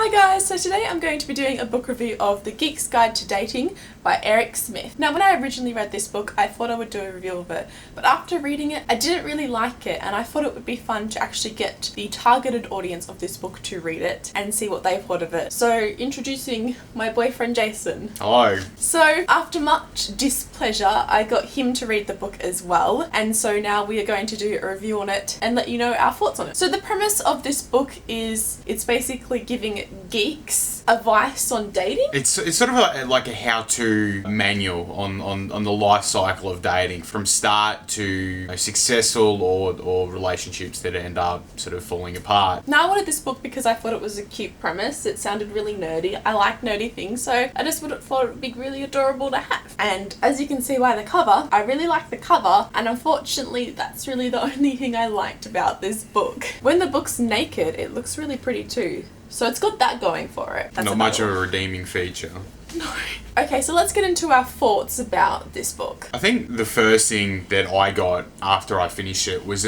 Hi guys, so today I'm going to be doing a book review of The Geek's Guide to Dating by Eric Smith. Now when I originally read this book, I thought I would do a review of it, but after reading it, I didn't really like it, and I thought it would be fun to actually get the targeted audience of this book to read it and see what they thought of it. So introducing my boyfriend Jason. Hello. So after much displeasure, I got him to read the book as well, and so now we are going to do a review on it and let you know our thoughts on it. So the premise of this book is it's basically giving geeks advice on dating. It's sort of like a how-to manual on the life cycle of dating, from start to successful or relationships that end up sort of falling apart. Now I wanted this book because I thought it was a cute premise. It sounded really nerdy. I like nerdy things, so I just thought it would be really adorable to have. And as you can see by the cover, I really like the cover, and unfortunately that's really the only thing I liked about this book. When the book's naked, it looks really pretty too. So it's got that going for it. That's not much of a redeeming feature. No. Okay, so let's get into our thoughts about this book. I think the first thing that I got after I finished it was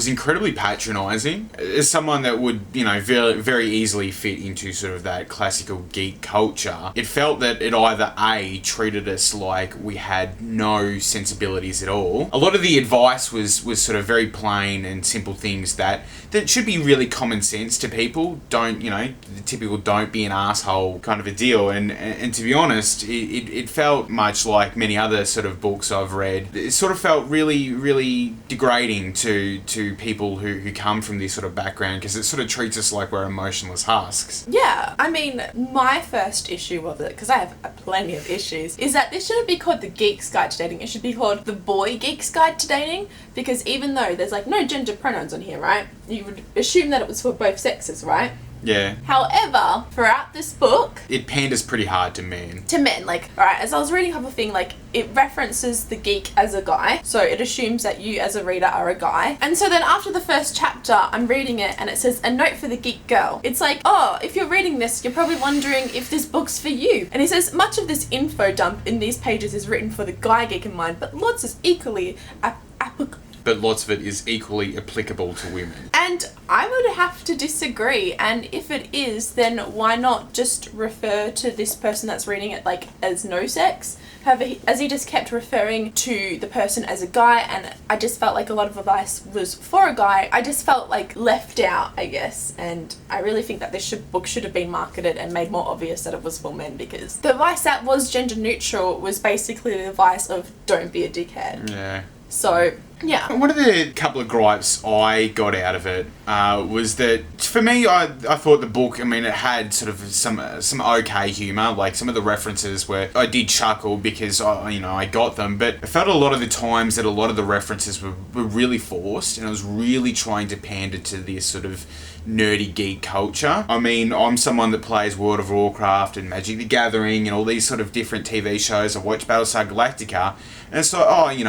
incredibly patronising. As someone that would, very, very easily fit into sort of that classical geek culture, it felt that it either A, treated us like we had no sensibilities at all. A lot of the advice was sort of very plain and simple things that should be really common sense to people. Don't, the typical don't be an asshole kind of a deal. And to be honest, it felt much like many other sort of books I've read. It sort of felt really, really degrading to people who come from this sort of background, because it sort of treats us like we're emotionless husks. Yeah, I mean, my first issue with it, because I have plenty of issues, is that this shouldn't be called The Geek's Guide to Dating. It should be called The Boy Geek's Guide to Dating, because even though there's like no gender pronouns on here, right? You would assume that it was for both sexes, right? Yeah. However, throughout this book, it panders pretty hard to men. Like, alright, as I was reading up a thing, like, it references the geek as a guy, so it assumes that you as a reader are a guy. And so then after the first chapter, I'm reading it and it says, a note for the geek girl. It's like, oh, if you're reading this, you're probably wondering if this book's for you. And he says, much of this info dump in these pages is written for the guy geek in mind, but lots is equally applicable. But lots of it is equally applicable to women. And I would have to disagree, and if it is, then why not just refer to this person that's reading it like as no sex? However, as he just kept referring to the person as a guy, and I just felt like a lot of advice was for a guy, I just felt like left out, I guess, and I really think that this book should have been marketed and made more obvious that it was for men, because the advice that was gender neutral was basically the advice of don't be a dickhead. Yeah. So, yeah. One of the couple of gripes I got out of it was that, for me, I thought the book, it had sort of some okay humour. Like, some of the references where I did chuckle because, I got them. But I felt a lot of the times that a lot of the references were really forced, and I was really trying to pander to this sort of nerdy geek culture. I'm someone that plays World of Warcraft and Magic the Gathering and all these sort of different TV shows. I watch Battlestar Galactica, and so,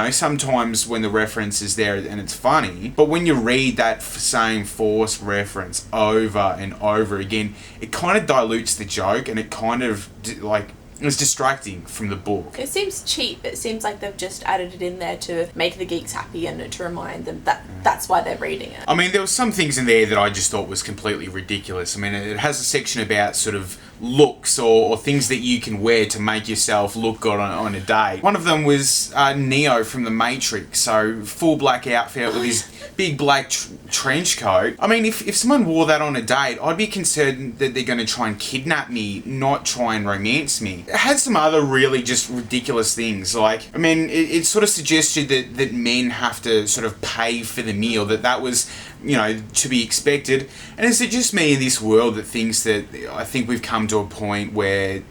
sometimes when the reference is there and it's funny, but when you read that same forced reference over and over again, it kind of dilutes the joke, and it kind of, it's distracting from the book. It seems cheap. It seems like they've just added it in there to make the geeks happy and to remind them that that's why they're reading it. There were some things in there that I just thought was completely ridiculous. It has a section about sort of looks or things that you can wear to make yourself look good on a date. One of them was Neo from The Matrix, so full black outfit with his big black trench coat. If someone wore that on a date, I'd be concerned that they're going to try and kidnap me, not try and romance me. It had some other really just ridiculous things, it sort of suggested that men have to sort of pay for the meal, that was, to be expected. And is it just me in this world that thinks that I think we've come to a point where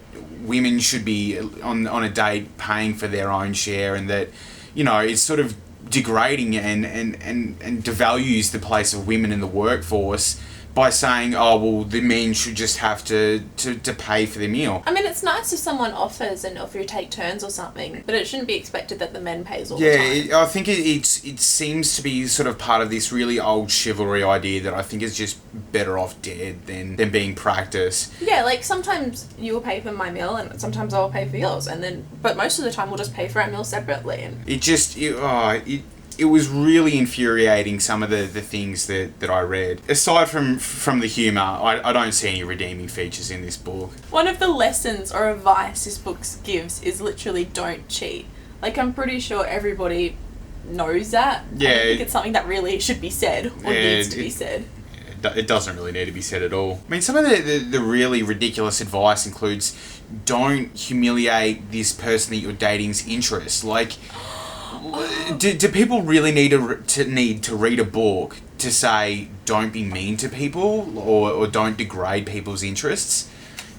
women should be on a date paying for their own share, and that, it's sort of degrading and devalues the place of women in the workforce by saying, oh, well, the men should just have to pay for their meal. It's nice if someone offers and if you take turns or something, but it shouldn't be expected that the men pays all the time. Yeah, I think it seems to be sort of part of this really old chivalry idea that I think is just better off dead than being practiced. Yeah, like sometimes you will pay for my meal and sometimes I will pay for yours, but most of the time we'll just pay for our meal separately. And it it was really infuriating, some of the things that I read. Aside from the humour, I don't see any redeeming features in this book. One of the lessons or advice this book gives is literally don't cheat. Like, I'm pretty sure everybody knows that. Yeah. I don't think it's something that really should be said or needs to be said. It doesn't really need to be said at all. I mean, some of the really ridiculous advice includes don't humiliate this person that you're dating's interests. Like, do people really need to read a book to say don't be mean to people or don't degrade people's interests?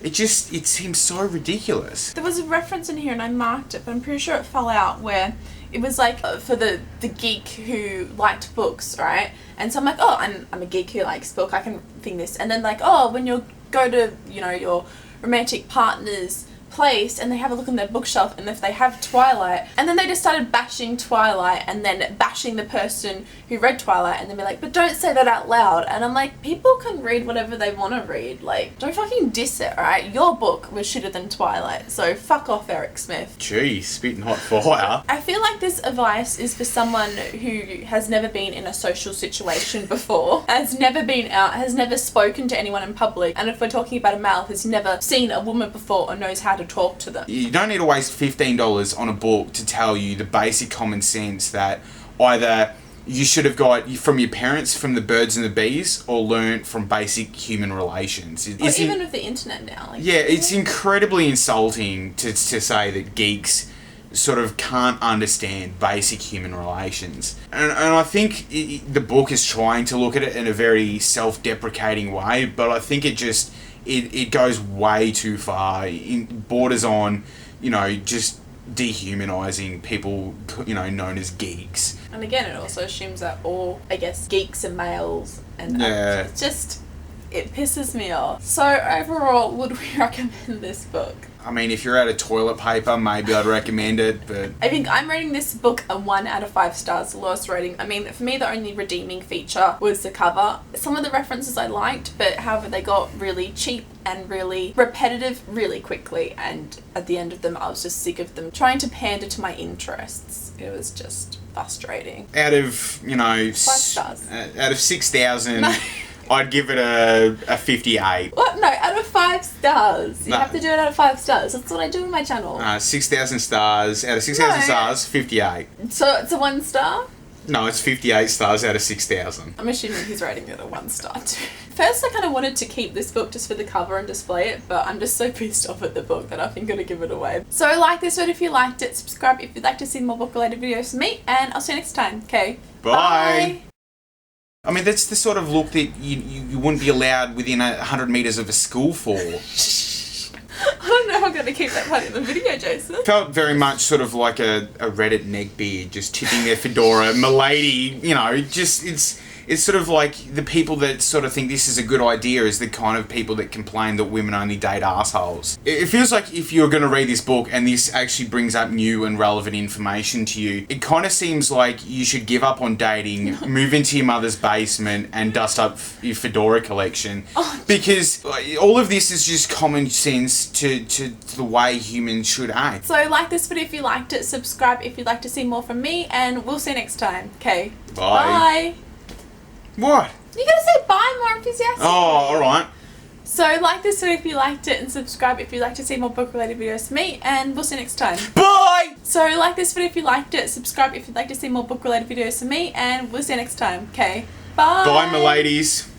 It seems so ridiculous. There was a reference in here and I marked it, but I'm pretty sure it fell out, where it was like for the geek who liked books, right? And so I'm like, oh, I'm a geek who likes book, I can think this. And then like, oh, when you go to, you know, your romantic partner's place and they have a look on their bookshelf and if they have Twilight, and then they just started bashing Twilight and then bashing the person who read Twilight and then be like, but don't say that out loud. And I'm like, people can read whatever they want to read, like, don't fucking diss it, alright? Your book was shitter than Twilight, so fuck off, Eric Smith. Jeez, spitting hot fire. I feel like this advice is for someone who has never been in a social situation before, has never been out, has never spoken to anyone in public, and if we're talking about a male, has never seen a woman before or knows how to talk to them. You don't need to waste $15 on a book to tell you the basic common sense that either you should have got from your parents, from the birds and the bees, or learnt from basic human relations. Or even with the internet now. Like, yeah, it's incredibly insulting to say that geeks sort of can't understand basic human relations. And I think the book is trying to look at it in a very self-deprecating way, but I think it just... It goes way too far. It borders on, you know, just dehumanizing people, you know, known as geeks. And again, it also assumes that all, I guess, geeks are males, and Yeah. it's just, it pisses me off. So overall, would we recommend this book? I mean, if you're out of toilet paper, maybe I'd recommend it, but... I think I'm rating this book a 1 out of 5 stars, the lowest rating. I mean, for me, the only redeeming feature was the cover. Some of the references I liked, but however, they got really cheap and really repetitive really quickly, and at the end of them, I was just sick of them trying to pander to my interests. It was just frustrating. Out of, you know... 5 stars. Out of 6,000... No. I'd give it a 58. What? No, out of 5 stars. You No. have to do it out of 5 stars. That's what I do on my channel. 6,000 stars. Out of 6,000 No. stars, 58. So it's a 1 star? No, it's 58 stars out of 6,000. I'm assuming he's rating it a 1 star too. First, I kind of wanted to keep this book just for the cover and display it, but I'm just so pissed off at the book that I think I'm going to give it away. So like this one if you liked it, subscribe if you'd like to see more book-related videos from me, and I'll see you next time. Okay, Bye. I mean, that's the sort of look that you wouldn't be allowed within 100 metres of a school for. I don't know how I'm going to keep that part in the video, Jason. Felt very much sort of like a Reddit neckbeard just tipping their fedora. Milady, you know, just it's sort of like the people that sort of think this is a good idea is the kind of people that complain that women only date assholes. It feels like if you're going to read this book and this actually brings up new and relevant information to you, it kind of seems like you should give up on dating, move into your mother's basement and dust up your fedora collection. Because all of this is just common sense to the way humans should act. So like this video if you liked it, subscribe if you'd like to see more from me, and we'll see you next time. Okay, Bye. What? You gotta say bye more enthusiastically. Oh, alright. So like this video if you liked it, and subscribe if you'd like to see more book related videos from me, and we'll see you next time. Bye! So like this video if you liked it, subscribe if you'd like to see more book related videos from me, and we'll see you next time. Okay, bye. Bye, my ladies.